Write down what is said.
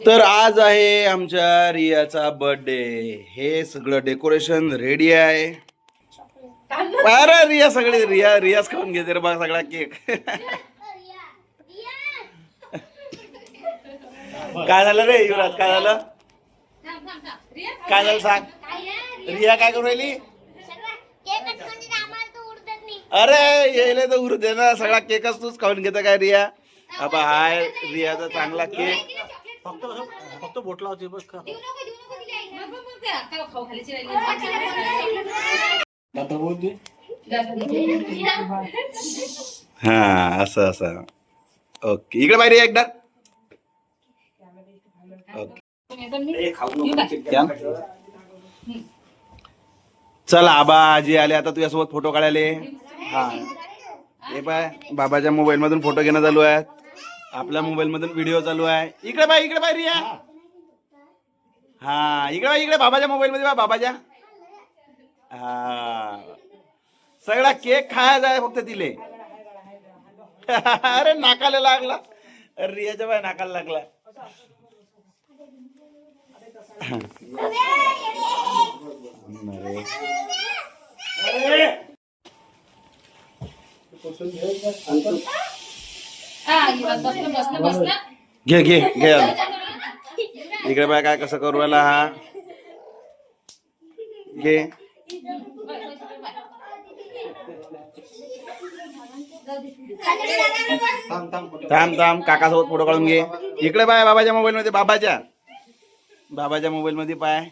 तर आज आहे आमच्या रियाचा बर्थडे. हे सगळं डेकोरेशन रेडी आहे. अरे रिया सगळी रियाच खाऊन घेते रे बघ सगळा केक. काय झालं रे युवराज, काय झालं, काय झालं सांग. रिया काय करू राहिली. अरे येले तर उरू दे ना, सगळा केकच तूच खाऊन घेतो काय रिया. अबा हाय रियाचा चांगला केक. फक्त बोट लावते बस का. हा असं असं. ओके इकडे बाहेर एकदा. चल आबा आजी आले आता तुझ्यासोबत फोटो काढायले. हा हे पाय बाबाच्या मोबाईल मधून फोटो घेणं चालू आहे, आपल्या मोबाईल मधून व्हिडिओ चालू आहे. इकडे बाय रिया. हा इकडे बाबाच्या मोबाईल मध्ये बाबाच्या. हा सगळा केक खायचा आहे फक्त तिले. अरे नाकाला लागला, रियाच्या बाय नाकाला लागला. घे घे घे इकडे बाय काय कसं करू राहिला हा. घे थांब थांब काकासोबत फोटो काढून घे. इकडे पाय बाबाच्या मोबाईल मध्ये, बाबाच्या मोबाईल मध्ये पाय.